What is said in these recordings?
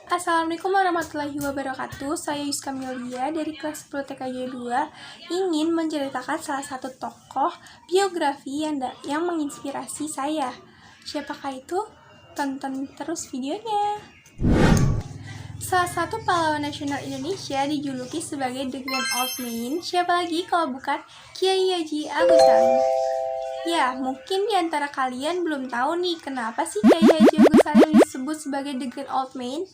Assalamualaikum warahmatullahi wabarakatuh. Saya Yuska Milia dari kelas 10 TKJ 2 ingin menceritakan salah satu tokoh biografi yang menginspirasi saya. Siapakah itu? Tonton terus videonya. Salah satu pahlawan nasional Indonesia dijuluki sebagai The Grand Old Man. Siapa lagi kalau bukan Kiai Haji Agus Salim? Ya, mungkin di antara kalian belum tahu nih kenapa sih Kiai Haji Agus Salim disebut sebagai The Grand Old Man?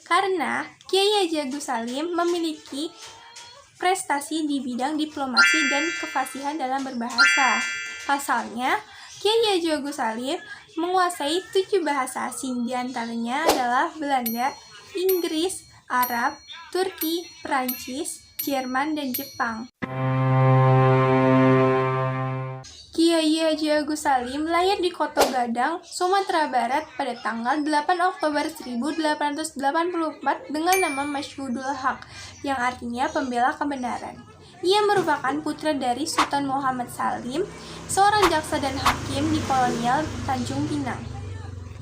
Karena Kiai Haji Agus Salim memiliki prestasi di bidang diplomasi dan kefasihan dalam berbahasa. Pasalnya, Kiai Haji Agus Salim menguasai 7 bahasa asing, diantaranya adalah Belanda, Inggris, Arab, Turki, Perancis, Jerman, dan Jepang. Kiai Haji Agus Salim lahir di Koto Gadang, Sumatera Barat pada tanggal 8 Oktober 1884 dengan nama Masyhudul Haq, yang artinya pembela kebenaran. Ia merupakan putra dari Sultan Muhammad Salim, seorang jaksa dan hakim di kolonial Tanjung Pinang.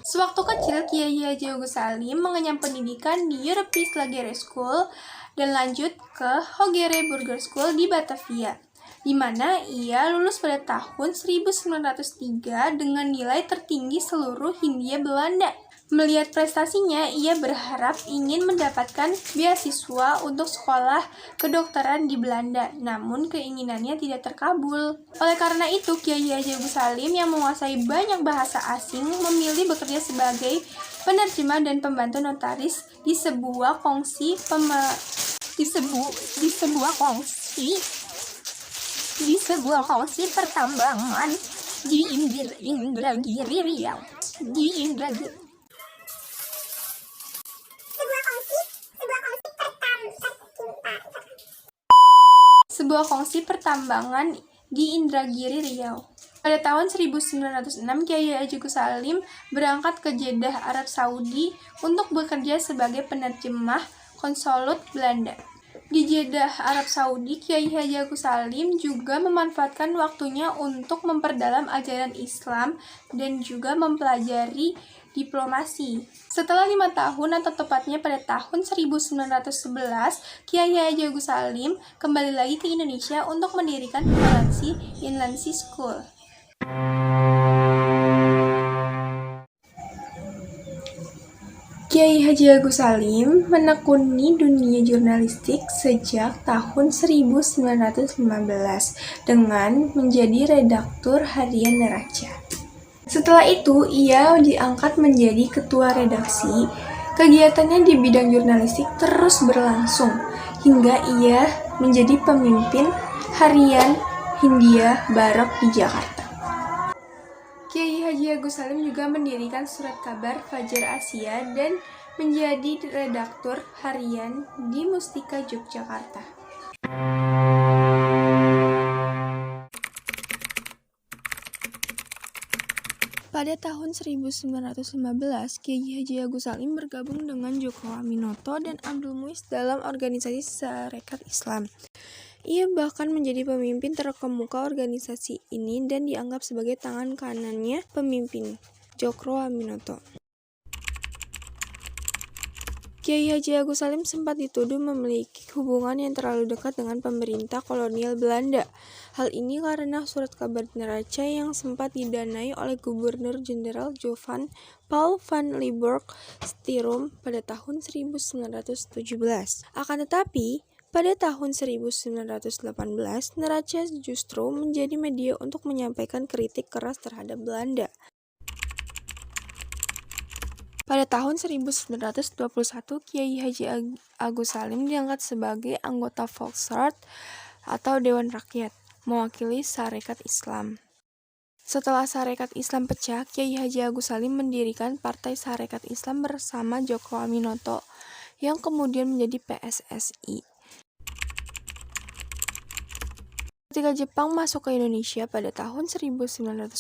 Sewaktu kecil, Kiai Haji Agus Salim mengenyam pendidikan di Europese Lagere School dan lanjut ke Hogere Burger School di Batavia, di mana ia lulus pada tahun 1903 dengan nilai tertinggi seluruh Hindia Belanda. Melihat prestasinya, ia berharap ingin mendapatkan beasiswa untuk sekolah kedokteran di Belanda, namun keinginannya tidak terkabul. Oleh karena itu, Kiai Haji Agus Salim yang menguasai banyak bahasa asing memilih bekerja sebagai penerjemah dan pembantu notaris di sebuah kongsi pertambangan di Indragiri Riau. Sebuah kongsi pertambangan di Indragiri Riau. Pada tahun 1906, Kiai Haji Agus Salim berangkat ke Jeddah, Arab Saudi untuk bekerja sebagai penerjemah konsulat Belanda. Di Jeddah, Arab Saudi, Kiai Haji Agus Salim juga memanfaatkan waktunya untuk memperdalam ajaran Islam dan juga mempelajari diplomasi. Setelah 5 tahun atau tepatnya pada tahun 1911, Kiai Haji Agus Salim kembali lagi ke Indonesia untuk mendirikan Hollandse Inlandse School. Kiai Haji Agus Salim menekuni dunia jurnalistik sejak tahun 1915 dengan menjadi redaktur harian Neraca. Setelah itu, ia diangkat menjadi ketua redaksi. Kegiatannya di bidang jurnalistik terus berlangsung hingga ia menjadi pemimpin harian Hindia Barat di Jakarta. Kiai Haji Agus Salim juga mendirikan surat kabar Fajar Asia dan menjadi redaktur harian di Mustika Yogyakarta. Pada tahun 1915, Kiai Haji Agus Salim bergabung dengan Djoko Aminoto dan Abdul Muiz dalam organisasi Sarekat Islam. Ia bahkan menjadi pemimpin terkemuka organisasi ini dan dianggap sebagai tangan kanannya pemimpin, Djoko Aminoto. Kiai Haji Agus Salim sempat dituduh memiliki hubungan yang terlalu dekat dengan pemerintah kolonial Belanda. Hal ini karena surat kabar Neraca yang sempat didanai oleh Gubernur Jenderal Johan Paul van Limburg Stirum pada tahun 1917. Akan tetapi, pada tahun 1918, Neraca justru menjadi media untuk menyampaikan kritik keras terhadap Belanda. Pada tahun 1921, Kiai Haji Agus Salim diangkat sebagai anggota Volksraad atau Dewan Rakyat, mewakili Sarekat Islam. Setelah Sarekat Islam pecah, Kiai Haji Agus Salim mendirikan Partai Sarekat Islam bersama Djoko Aminoto, yang kemudian menjadi PSSI. Ketika Jepang masuk ke Indonesia pada tahun 1942,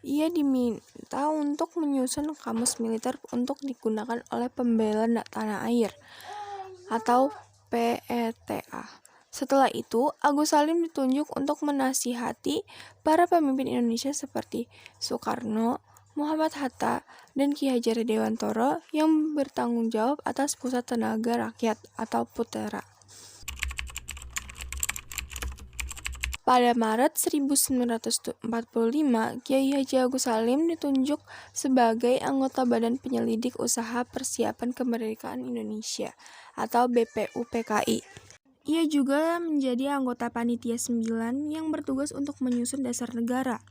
ia diminta untuk menyusun kamus militer untuk digunakan oleh pembela tanah air atau PETA. Setelah itu, Agus Salim ditunjuk untuk menasihati para pemimpin Indonesia seperti Soekarno, Muhammad Hatta, dan Ki Hajar Dewantara yang bertanggung jawab atas Pusat Tenaga Rakyat atau PUTERA. Pada Maret 1945, Kiai Haji Agus Salim ditunjuk sebagai anggota Badan Penyelidik Usaha Persiapan Kemerdekaan Indonesia atau BPUPKI. Ia juga menjadi anggota Panitia 9 yang bertugas untuk menyusun dasar negara.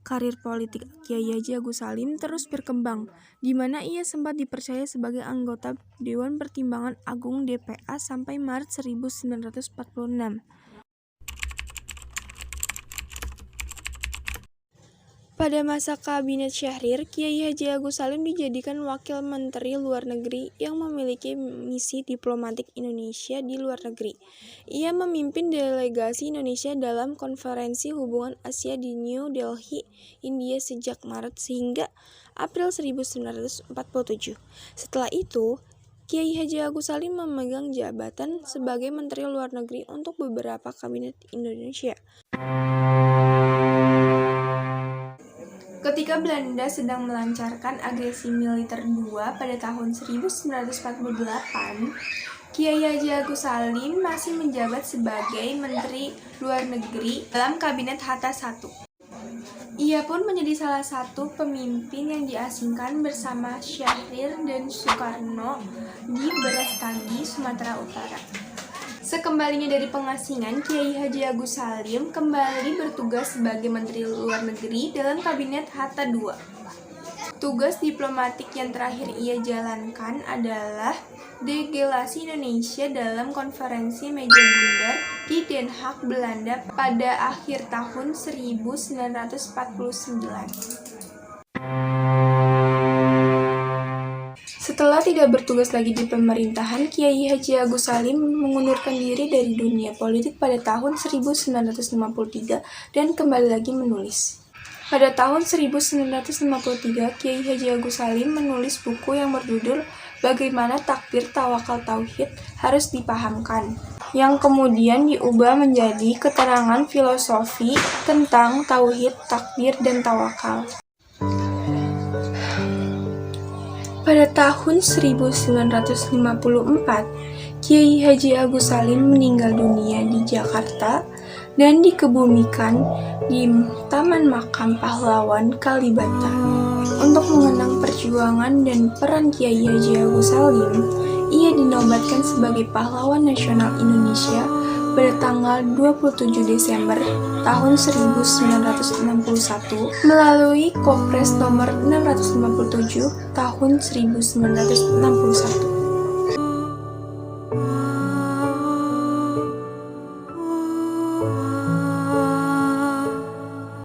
Karir politik Kiai Haji Agus Salim terus berkembang, di mana ia sempat dipercaya sebagai anggota Dewan Pertimbangan Agung DPA sampai Maret 1946. Pada masa Kabinet Syahrir, Kiai Haji Agus Salim dijadikan Wakil Menteri Luar Negeri yang memiliki misi diplomatik Indonesia di luar negeri. Ia memimpin delegasi Indonesia dalam Konferensi Hubungan Asia di New Delhi, India sejak Maret hingga April 1947. Setelah itu, Kiai Haji Agus Salim memegang jabatan sebagai Menteri Luar Negeri untuk beberapa kabinet Indonesia. Ketika Belanda sedang melancarkan agresi militer II pada tahun 1948, Kiai Haji Agus Salim masih menjabat sebagai Menteri Luar Negeri dalam Kabinet Hatta I. Ia pun menjadi salah satu pemimpin yang diasingkan bersama Syahrir dan Soekarno di Brastagi, Sumatera Utara. Sekembalinya dari pengasingan, Kiai Haji Agus Salim kembali bertugas sebagai Menteri Luar Negeri dalam Kabinet Hatta II. Tugas diplomatik yang terakhir ia jalankan adalah delegasi Indonesia dalam konferensi meja bundar di Den Haag, Belanda pada akhir tahun 1949. Setelah tidak bertugas lagi di pemerintahan, Kiai Haji Agus Salim mengundurkan diri dari dunia politik pada tahun 1953 dan kembali lagi menulis. Pada tahun 1953, Kiai Haji Agus Salim menulis buku yang berjudul Bagaimana Takbir Tawakal Tauhid Harus Dipahamkan, yang kemudian diubah menjadi keterangan filosofi tentang tauhid, takbir, dan tawakal. Pada tahun 1954, Kiai Haji Agus Salim meninggal dunia di Jakarta dan dikebumikan di Taman Makam Pahlawan Kalibata. Untuk mengenang perjuangan dan peran Kiai Haji Agus Salim, ia dinobatkan sebagai Pahlawan Nasional Indonesia pada tanggal 27 Desember tahun 1961 melalui Kepres nomor 657 tahun 1961.